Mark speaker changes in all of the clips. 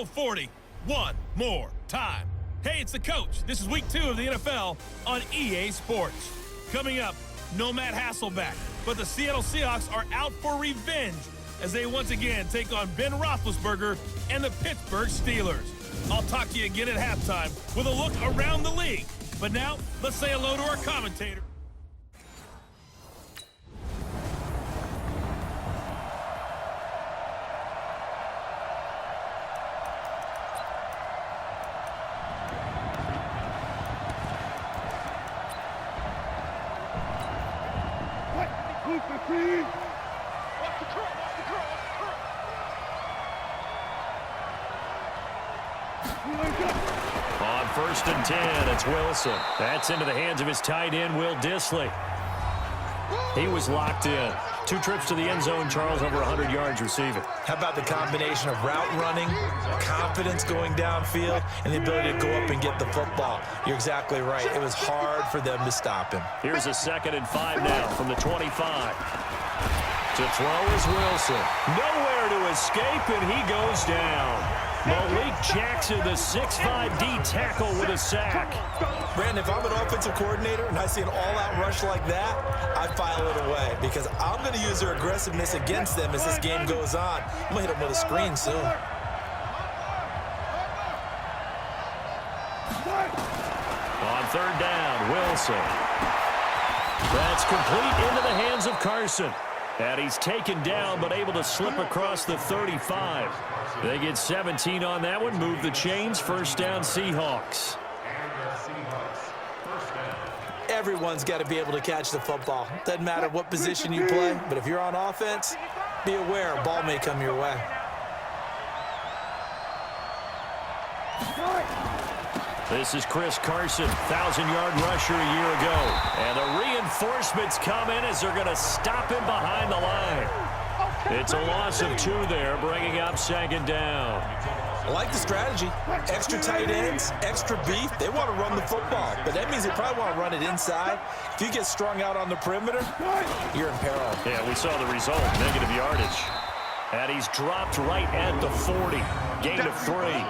Speaker 1: old 40 one more time. Hey, it's the coach. This is week 2 of the NFL on EA Sports. Coming up, no Matt Hasselbeck, but the Seattle Seahawks are out for revenge as they once again take on Ben Roethlisberger and the Pittsburgh Steelers. I'll talk to you again at halftime with a look around the league. But now, let's say hello to our commentator.
Speaker 2: On 1st and 10, it's Wilson. That's into the hands of his tight end, Will Dissly. He was locked in. 2 trips to the end zone, Charles, over 100 yards receiving.
Speaker 3: How about the combination of route running, confidence going downfield, and the ability to go up and get the football? You're exactly right. It was hard for them to stop him.
Speaker 2: Here's a 2nd and 5 now from the 25. To throw is Wilson. Nowhere to escape, and he goes down. Malik Jackson, the 6'5" D tackle with a sack.
Speaker 3: Brandon, if I'm an offensive coordinator and I see an all-out rush like that, I file it away because I'm going to use their aggressiveness against them as this game goes on. I'm going to hit them with a screen soon.
Speaker 2: On 3rd down, Wilson. That's complete into the hands of Carson. And he's taken down but able to slip across the 35. They get 17 on that one, move the chains, 1st down Seahawks.
Speaker 3: Everyone's got to be able to catch the football. Doesn't matter what position you play, but if you're on offense, be aware a ball may come your way.
Speaker 2: This is Chris Carson, 1,000-yard rusher a year ago. And the reinforcements come in as they're going to stop him behind the line. It's a loss of 2 there, bringing up 2nd down.
Speaker 3: I like the strategy. Extra tight ends, extra beef. They want to run the football, but that means they probably want to run it inside. If you get strung out on the perimeter, you're in peril.
Speaker 2: Yeah, we saw the result, negative yardage. And he's dropped right at the 40. Gain of 3.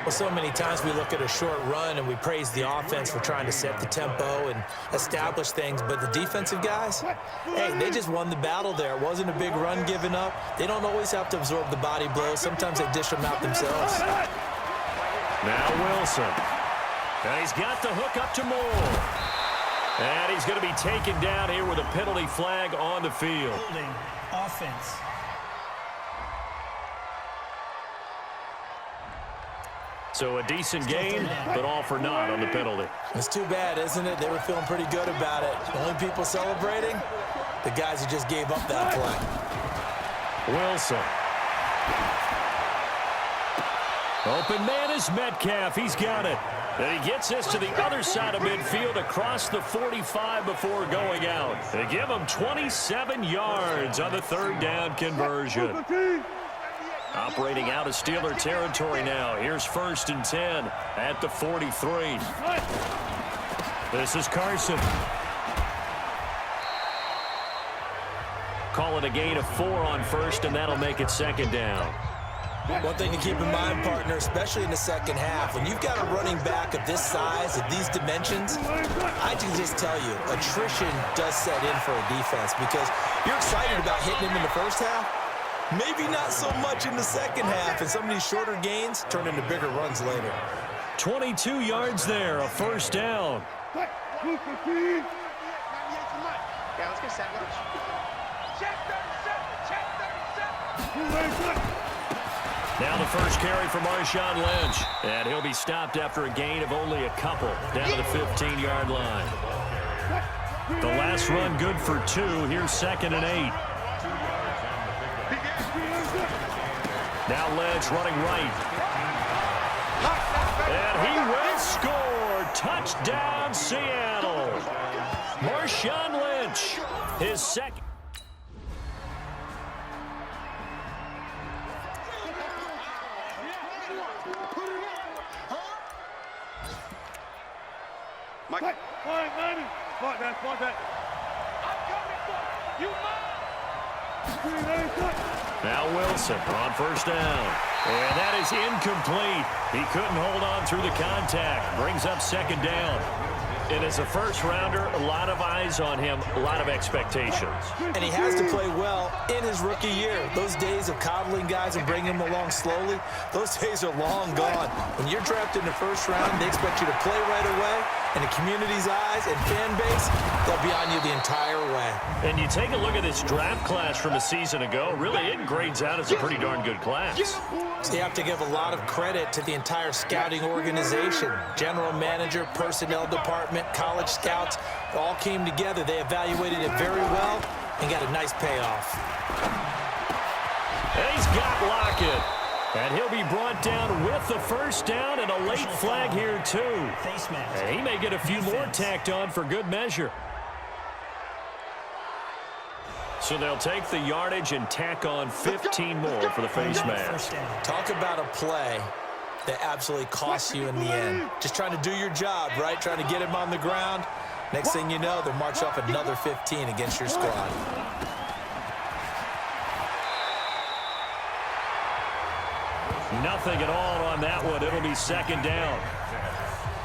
Speaker 3: Well, so many times we look at a short run and we praise the offense for trying to set the tempo and establish things, but the defensive guys, hey, they just won the battle there. It wasn't a big run given up. They don't always have to absorb the body blows. Sometimes they dish them out themselves.
Speaker 2: Now Wilson. And he's got the hook up to Moore. And he's going to be taken down here with a penalty flag on the field.
Speaker 4: Holding offense.
Speaker 2: So a decent gain, but all for naught on the penalty.
Speaker 3: It's too bad, isn't it? They were feeling pretty good about it. The only people celebrating, the guys who just gave up that play.
Speaker 2: Wilson. Open man is Metcalf. He's got it. And he gets this to the other side of midfield across the 45 before going out. They give him 27 yards on the 3rd down conversion. Operating out of Steeler territory now. Here's 1st and 10 at the 43. This is Carson. Call it a gain of 4 on 1st, and that'll make it 2nd down.
Speaker 3: One thing to keep in mind, partner, especially in the second half, when you've got a running back of this size, of these dimensions, I can just tell you, attrition does set in for a defense because you're excited about hitting him in the first half. Maybe not so much in the second half, and some of these shorter gains turn into bigger runs later.
Speaker 2: 22 yards there, a 1st down.
Speaker 5: Yeah, let's go sandwich. Check 37.
Speaker 2: Now the first carry for Marshawn Lynch. And he'll be stopped after a gain of only a couple down to the 15-yard line. The last run good for 2. Here's 2nd and 8. Now Lynch running right. And he will score. Touchdown, Seattle. Marshawn Lynch, his 2nd.
Speaker 5: Mike. Fuck that. I'm coming for you.
Speaker 2: Now Wilson on 1st down. And that is incomplete. He couldn't hold on through the contact. Brings up second down. And as a first-rounder, a lot of eyes on him, a lot of expectations.
Speaker 3: And he has to play well in his rookie year. Those days of coddling guys and bringing them along slowly, those days are long gone. When you're drafted in the first round, they expect you to play right away. And the community's eyes and fan base, they'll be on you the entire way.
Speaker 2: And you take a look at this draft class from a season ago, really it grades out as a pretty darn good class.
Speaker 3: So you have to give a lot of credit to the entire scouting organization. General manager, personnel department, college scouts, all came together. They evaluated it very well and got a nice payoff.
Speaker 2: And he's got Lockett. And he'll be brought down with the first down and a late flag here, too. And he may get a few more tacked on for good measure. So they'll take the yardage and tack on 15 more for the face mask.
Speaker 3: Talk about a play that absolutely costs you in the end. Just trying to do your job, right? Trying to get him on the ground. Next thing you know, they'll march off another 15 against your squad.
Speaker 2: Nothing at all on that one. It'll be second down.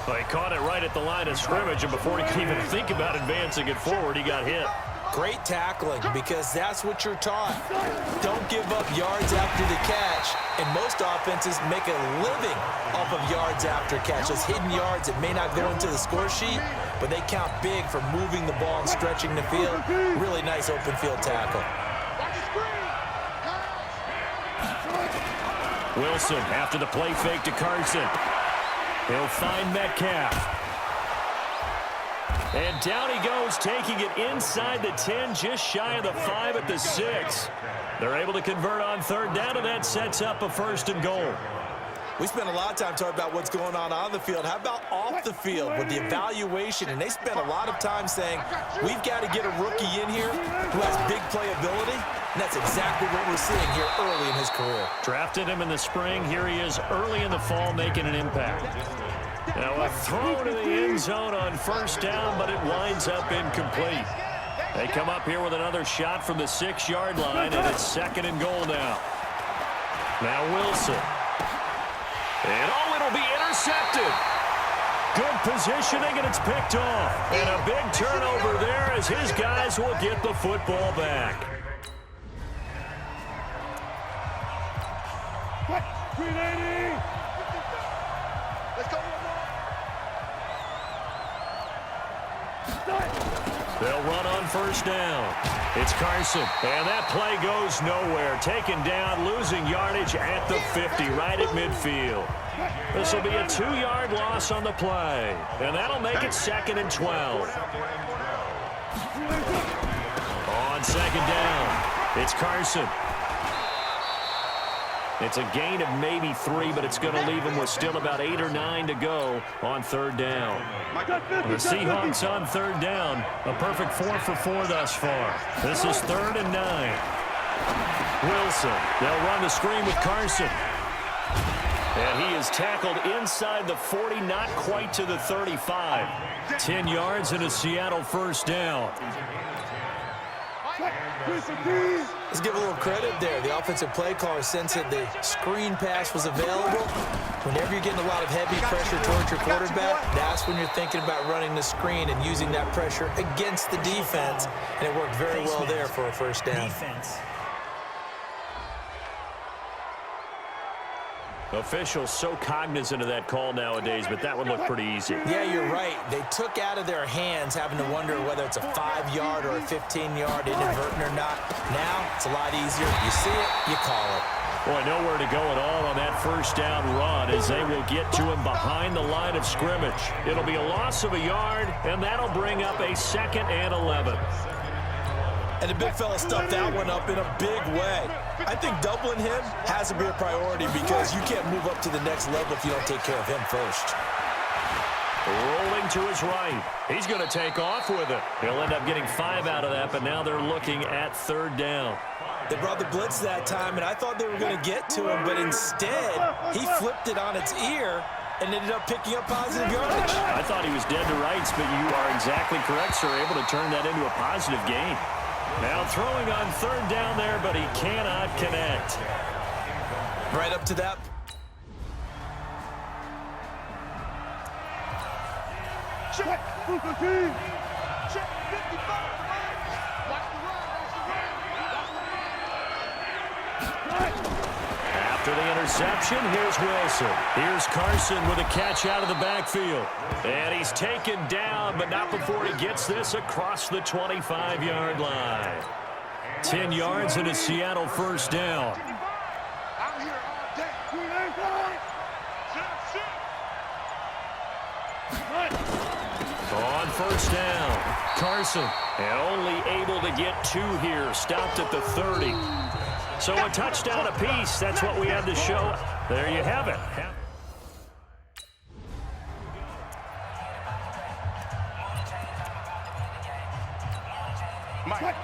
Speaker 2: Well, he caught it right at the line of scrimmage, and before he could even think about advancing it forward, he got hit.
Speaker 3: Great tackling, because that's what you're taught. Don't give up yards after the catch. And most offenses make a living off of yards after catch. Those hidden yards that may not go into the score sheet, but they count big for moving the ball and stretching the field. Really nice open field tackle.
Speaker 2: Wilson after the play fake to Carson. He'll find Metcalf. And down he goes, taking it inside the 10, just shy of the 5 at the 6. They're able to convert on third down, and that sets up a first and goal.
Speaker 3: We spent a lot of time talking about what's going on the field. How about off the field with the evaluation? And they spent a lot of time saying, we've got to get a rookie in here who has big playability. And that's exactly what we're seeing here early in his career.
Speaker 2: Drafted him in the spring. Here he is early in the fall making an impact. Now a throw to the end zone on first down, but it winds up incomplete. They come up here with another shot from the 6-yard line, and it's second and goal now. Now Wilson. And it'll be intercepted. Good positioning, and it's picked off. And a big turnover there as his guys will get the football back. They'll run on first down. It's Carson, and that play goes nowhere. Taken down, losing yardage at the 50, right at midfield. This will be a 2-yard loss on the play, and that'll make it second and 12. On second down, it's Carson. It's a gain of maybe 3, but it's going to leave him with still about 8 or 9 to go on third down. The Seahawks on third down, a perfect 4 for 4 thus far. This is 3rd and 9. Wilson, they'll run the screen with Carson. And he is tackled inside the 40, not quite to the 35. 10 yards and a Seattle first down.
Speaker 3: Let's give a little credit there. The offensive play caller sensed that the screen pass was available. Whenever you're getting a lot of heavy pressure towards your quarterback, that's when you're thinking about running the screen and using that pressure against the defense. And it worked very well there for a first down.
Speaker 2: Officials so cognizant of that call nowadays, but that one looked pretty easy.
Speaker 3: Yeah, you're right. They took out of their hands having to wonder whether it's a 5-yard or a 15-yard inadvertent or not. Now, it's a lot easier. You see it, you call it.
Speaker 2: Boy, nowhere to go at all on that first down run as they will get to him behind the line of scrimmage. It'll be a loss of a yard, and that'll bring up a 2nd and 11.
Speaker 3: And the big fella stuffed that one up in a big way. I think doubling him has to be a priority because you can't move up to the next level if you don't take care of him first.
Speaker 2: Rolling to his right. He's going to take off with it. He'll end up getting 5 out of that, but now they're looking at third down.
Speaker 3: They brought the blitz that time, and I thought they were going to get to him, but instead, he flipped it on its ear and ended up picking up positive yardage.
Speaker 2: I thought he was dead to rights, but you are exactly correct, sir. Able to turn that into a positive gain. Now throwing on third down there, but he cannot connect.
Speaker 3: Right up to that.
Speaker 5: Check. Check 55. Watch the run.
Speaker 2: After the interception, here's Wilson. Here's Carson with a catch out of the backfield. And he's taken down, but not before he gets this across the 25-yard line. 10 yards and a Seattle first down.
Speaker 5: I'm here all day.
Speaker 2: On first down, Carson, and only able to get 2 here, stopped at the 30. So a touchdown apiece, that's what we had to show. There you have it.
Speaker 5: Mike.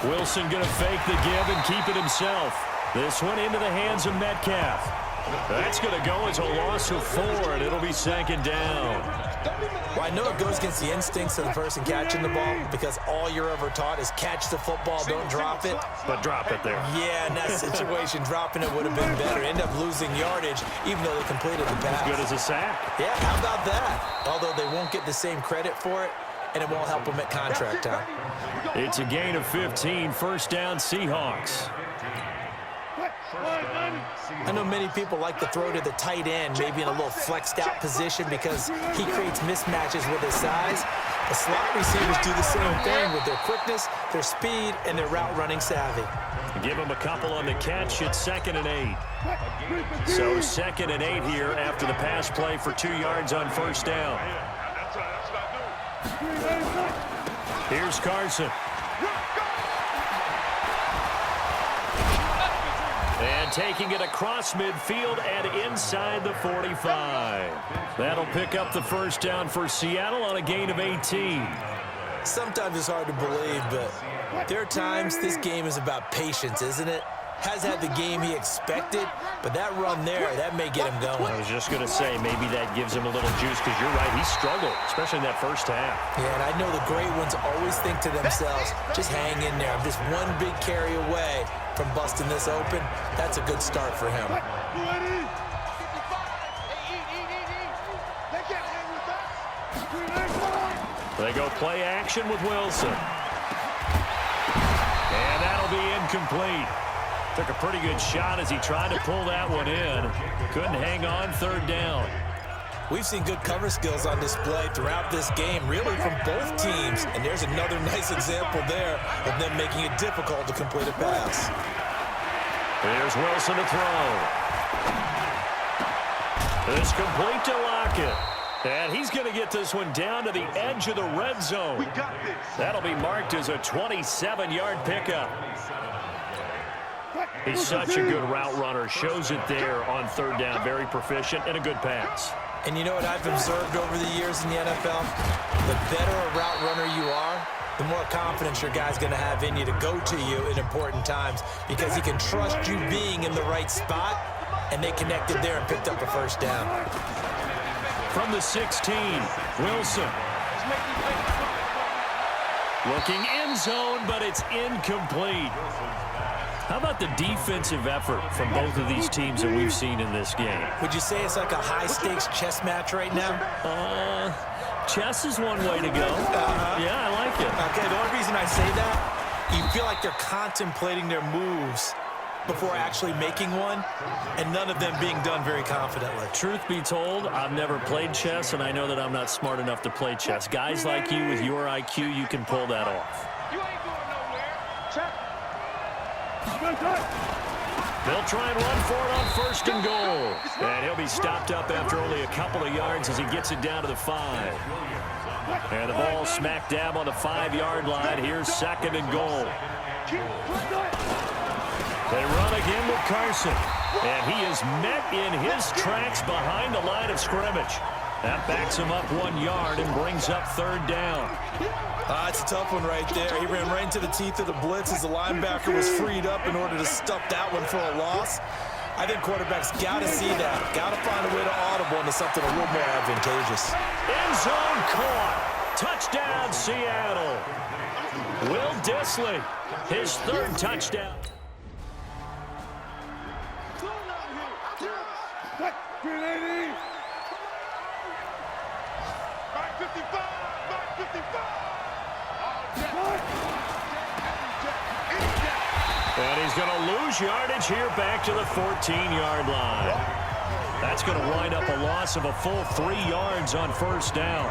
Speaker 2: Wilson going to fake the give and keep it himself. This one into the hands of Metcalf. That's going to go as a loss of 4, and it'll be second down.
Speaker 3: Well, I know it goes against the instincts of the person catching the ball because all you're ever taught is catch the football, don't drop it.
Speaker 2: But drop it there.
Speaker 3: Yeah, in that situation, dropping it would have been better. End up losing yardage, even though they completed the pass.
Speaker 2: As good as a sack.
Speaker 3: Yeah, how about that? Although they won't get the same credit for it, and it won't help them at contract time.
Speaker 2: It's a gain of 15, first down Seahawks.
Speaker 3: I know many people like to throw to the tight end, maybe in a little flexed out position because he creates mismatches with his size. The slot receivers do the same thing with their quickness, their speed, and their route running savvy.
Speaker 2: Give him a couple on the catch. It's 2nd and 8. So 2nd and 8 here after the pass play for 2 yards on first down. Here's Carson. And taking it across midfield and inside the 45. That'll pick up the first down for Seattle on a gain of 18.
Speaker 3: Sometimes it's hard to believe, but there are times this game is about patience, isn't it? Has had the game he expected, but that run there, that may get him going.
Speaker 2: I was just going to say, maybe that gives him a little juice because you're right, he struggled, especially in that first half.
Speaker 3: Yeah, and I know the great ones always think to themselves, just hang in there. I'm just one big carry away from busting this open. That's a good start for him.
Speaker 2: They go play action with Wilson. And that'll be incomplete. Took a pretty good shot as he tried to pull that one in. Couldn't hang on, third down.
Speaker 3: We've seen good cover skills on display throughout this game, really from both teams. And there's another nice example there of them making it difficult to complete a pass.
Speaker 2: Here's Wilson to throw. It's complete to Lockett. And he's going to get this one down to the edge of the red zone.
Speaker 5: We got this.
Speaker 2: That'll be marked as a 27-yard pickup. He's such a good route runner. Shows it there on third down. Very proficient and a good pass.
Speaker 3: And you know what I've observed over the years in the NFL? The better a route runner you are, the more confidence your guy's going to have in you to go to you in important times because he can trust you being in the right spot, and they connected there and picked up a first down.
Speaker 2: From the 16, Wilson. Looking end zone, but it's incomplete. How about the defensive effort from both of these teams that we've seen in this game?
Speaker 3: Would you say it's like a high-stakes chess match right now?
Speaker 2: Chess is one way to go. Yeah, I like it.
Speaker 3: Okay, the only reason I say that, you feel like they're contemplating their moves before actually making one, and none of them being done very confidently.
Speaker 2: Truth be told, I've never played chess, and I know that I'm not smart enough to play chess. Guys like you with your IQ, you can pull that off.
Speaker 5: You ain't going nowhere. Check.
Speaker 2: They'll try and run for it on first and goal. And he'll be stopped up after only a couple of yards as he gets it down to the 5. And the ball smack dab on the 5-yard line. Here's second and goal. They run again with Carson. And he is met in his tracks behind the line of scrimmage. That backs him up 1 yard and brings up third down.
Speaker 3: It's a tough one right there. He ran right into the teeth of the blitz as the linebacker was freed up in order to stuff that one for a loss. I think quarterbacks got to see that. Got to find a way to audible into something a little more advantageous.
Speaker 2: End zone caught. Touchdown, Seattle. Will Dissly, his third touchdown.
Speaker 5: Back 55, back 55.
Speaker 2: And he's going to lose yardage here back to the 14-yard line. That's going to wind up a loss of a full 3 yards on first down.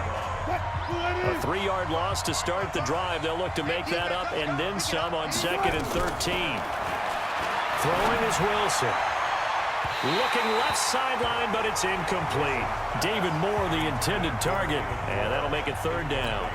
Speaker 2: A 3-yard loss to start the drive. They'll look to make that up and then some on 2nd and 13. Throwing is Wilson. Looking left sideline, but it's incomplete. David Moore, the intended target, and that'll make it 3rd down.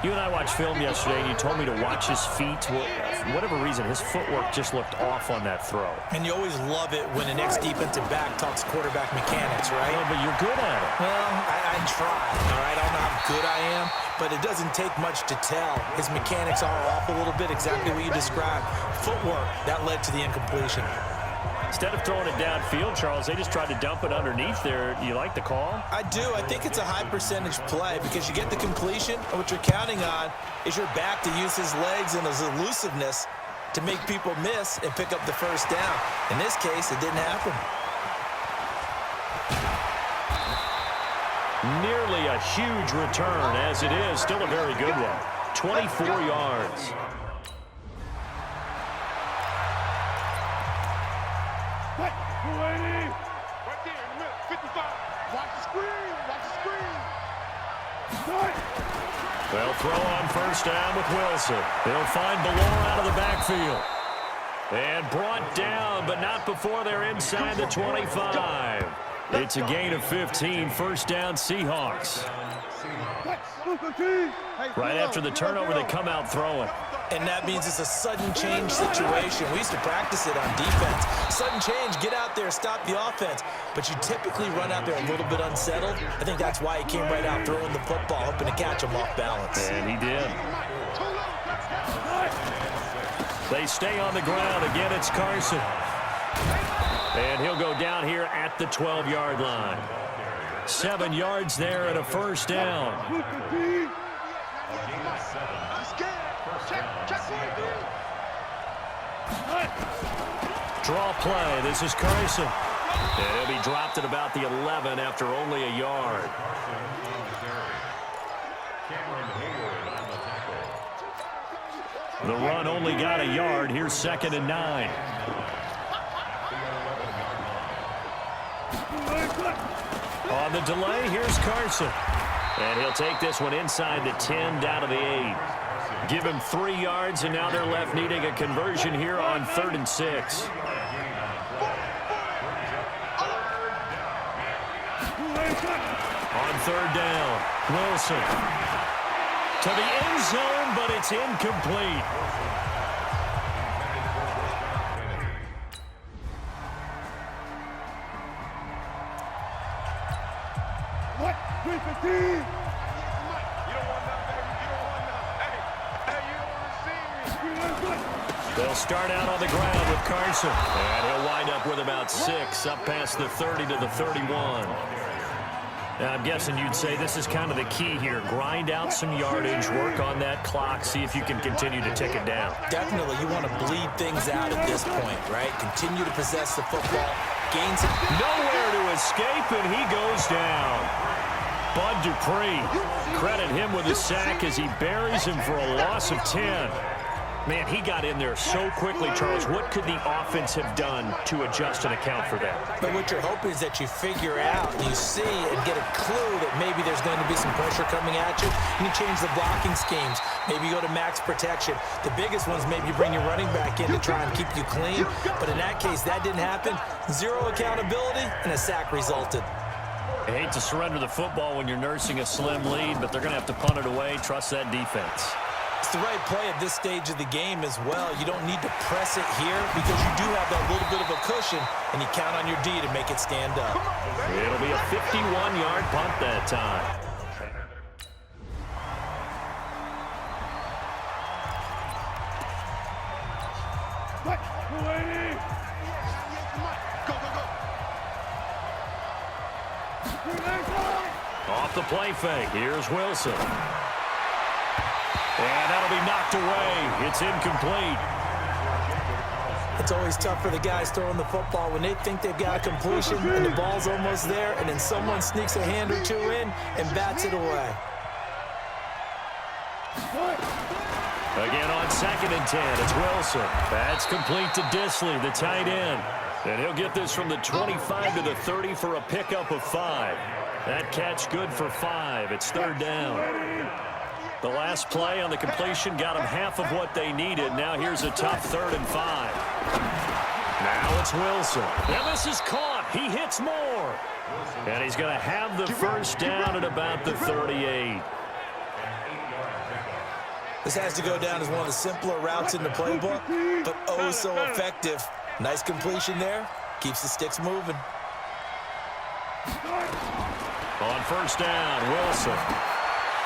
Speaker 2: You and I watched film yesterday, and you told me to watch his feet. For whatever reason, his footwork just looked off on that throw.
Speaker 3: And you always love it when an ex-defensive back talks quarterback mechanics, right?
Speaker 2: Well, but you're good at it.
Speaker 3: Well, I try, all right? I don't know how good I am, but it doesn't take much to tell. His mechanics are off a little bit, exactly what you described. Footwork, that led to the incompletion.
Speaker 2: Instead of throwing it downfield, Charles, they just tried to dump it underneath there. You like the call?
Speaker 3: I do. I think it's a high-percentage play because you get the completion, and what you're counting on is your back to use his legs and his elusiveness to make people miss and pick up the first down. In this case, it didn't happen.
Speaker 2: Nearly a huge return, as it is. Still a very good one. 24 yards.
Speaker 5: Right there in the middle, 55. Watch the screen, watch the screen.
Speaker 2: They'll throw on first down with Wilson. They'll find Ballore out of the backfield. And brought down, but not before they're inside the 25. It's a gain of 15, first down Seahawks. Right after the turnover, they come out throwing.
Speaker 3: And that means it's a sudden change situation. We used to practice it on defense. Sudden change, get out there, stop the offense. But you typically run out there a little bit unsettled. I think that's why he came right out throwing the football, hoping to catch him off balance.
Speaker 2: And he did. They stay on the ground. Again, it's Carson. And he'll go down here at the 12-yard line. 7 yards there and a first down. Draw play. This is Carson. And he'll be dropped at about the 11 after only a yard. The run only got a yard. Here's 2nd and 9. On the delay, here's Carson. And he'll take this one inside the 10, down to the 8. Give him 3 yards, and now they're left needing a conversion here on 3rd and 6. On 3rd down, Wilson. To the end zone, but it's incomplete.
Speaker 5: What? 315. You don't want that, baby. You don't want that. Hey, you don't want to see me.
Speaker 2: They'll start out on the ground with Carson. And he'll wind up with about 6, up past the 30 to the 31. Now, I'm guessing you'd say this is kind of the key here. Grind out some yardage, work on that clock, see if you can continue to tick it down.
Speaker 3: Definitely, you want to bleed things out at this point, right? Continue to possess the football, gain some...
Speaker 2: Nowhere to escape, and he goes down. Bud Dupree, credit him with a sack as he buries him for a loss of 10. Man, he got in there so quickly, Charles. What could the offense have done to adjust and account for that?
Speaker 3: But what you're hoping is that you figure out, you see, and get a clue that maybe there's going to be some pressure coming at you. You change the blocking schemes. Maybe you go to max protection. The biggest ones, maybe you bring your running back in to try and keep you clean. But in that case, that didn't happen. Zero accountability, and a sack resulted.
Speaker 2: I hate to surrender the football when you're nursing a slim lead, but they're going to have to punt it away. Trust that defense.
Speaker 3: It's the right play at this stage of the game as well. You don't need to press it here because you do have that little bit of a cushion, and you count on your D to make it stand up.
Speaker 2: It'll be a 51-yard punt that time.
Speaker 5: What? 280. Go, go, go.
Speaker 2: Off the play fake, here's Wilson. And that'll be knocked away. It's incomplete.
Speaker 3: It's always tough for the guys throwing the football when they think they've got a completion and the ball's almost there, and then someone sneaks a hand or two in and bats it away.
Speaker 2: Again on 2nd and 10, it's Wilson. That's complete to Disley, the tight end. And he'll get this from the 25 to the 30 for a pickup of 5. That catch good for 5. It's 3rd down. The last play on the completion got them half of what they needed. Now here's a tough 3rd and 5. Now it's Wilson. And this is caught. He hits more. And he's going to have the first down at about the 38.
Speaker 3: This has to go down as one of the simpler routes in the playbook, but oh so effective. Nice completion there. Keeps the sticks moving.
Speaker 2: On 1st down, Wilson.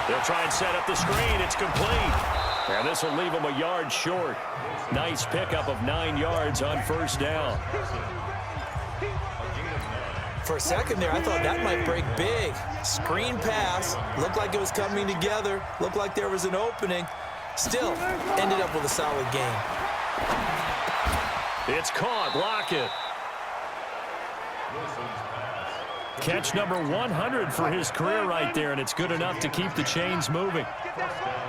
Speaker 2: They'll try and set up the screen. It's complete. And this will leave them a yard short. Nice pickup of 9 yards on 1st down.
Speaker 3: For a second there, I thought that might break big. Screen pass. Looked like it was coming together. Looked like there was an opening. Still, ended up with a solid game.
Speaker 2: It's caught. Lockett. Catch number 100 for his career right there, and it's good enough to keep the chains moving.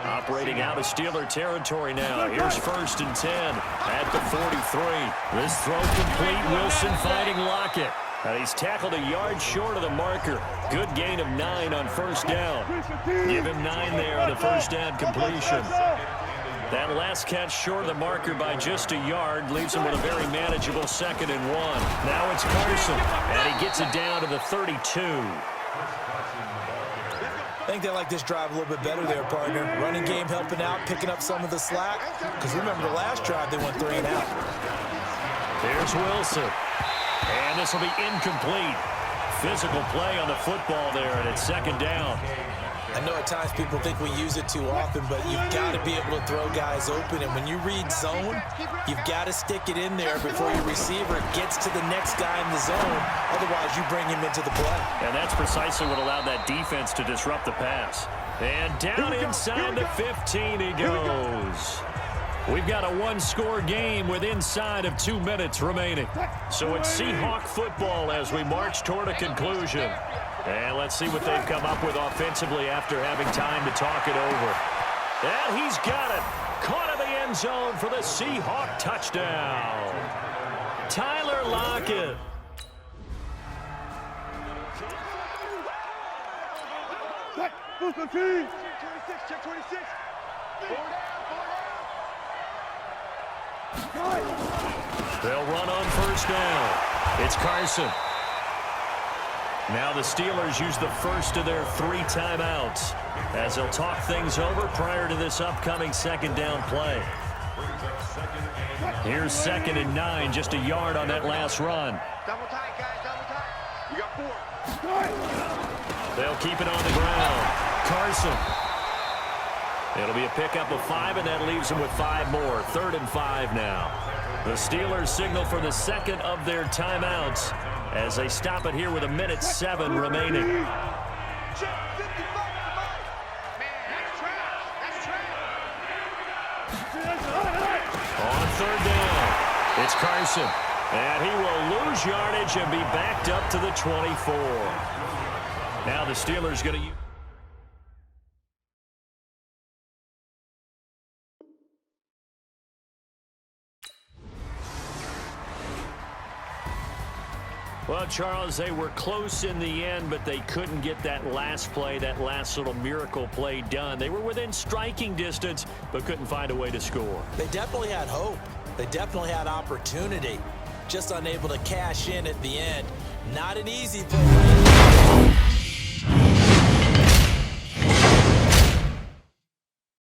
Speaker 2: Operating out of Steeler territory now. Here's 1st and 10 at the 43. This throw complete. Wilson fighting Lockett. And he's tackled a yard short of the marker. Good gain of 9 on 1st down. Give him 9 there on the 1st down completion. That last catch short of the marker by just a yard leaves him with a very manageable 2nd and 1. Now it's Carson, and he gets it down to the 32.
Speaker 3: I think they like this drive a little bit better there, partner. Running game helping out, picking up some of the slack. Because remember the last drive, they went 3 and out.
Speaker 2: There's Wilson. And this will be incomplete. Physical play on the football there, and it's 2nd down.
Speaker 3: I know at times people think we use it too often, but you've got to be able to throw guys open. And when you read zone, you've got to stick it in there before your receiver gets to the next guy in the zone. Otherwise, you bring him into the play.
Speaker 2: And that's precisely what allowed that defense to disrupt the pass. And down inside the 15 he goes. We've got a 1-score game with inside of 2 minutes remaining. So it's Seahawk football as we march toward a conclusion. And let's see what they've come up with offensively after having time to talk it over. And he's got it. Caught in the end zone for the Seahawk touchdown. Tyler Lockett.
Speaker 5: Check 26.
Speaker 2: They'll run on 1st down. It's Carson. Now the Steelers use the first of their 3 timeouts as they'll talk things over prior to this upcoming 2nd down play. Here's 2nd and 9, just a yard on that last run.
Speaker 5: Double tight, guys, double tight. You got 4.
Speaker 2: They'll keep it on the ground. Carson. It'll be a pickup of 5, and that leaves them with 5 more. 3rd and 5 now. The Steelers signal for the 2nd of their timeouts as they stop it here with 1:07 remaining. On 3rd down, it's Carson. And he will lose yardage and be backed up to the 24. Now the Steelers going to use... Well, Charles, they were close in the end, but they couldn't get that last play, that last little miracle play done. They were within striking distance, but couldn't find a way to score.
Speaker 3: They definitely had hope. They definitely had opportunity. Just unable to cash in at the end. Not an easy play.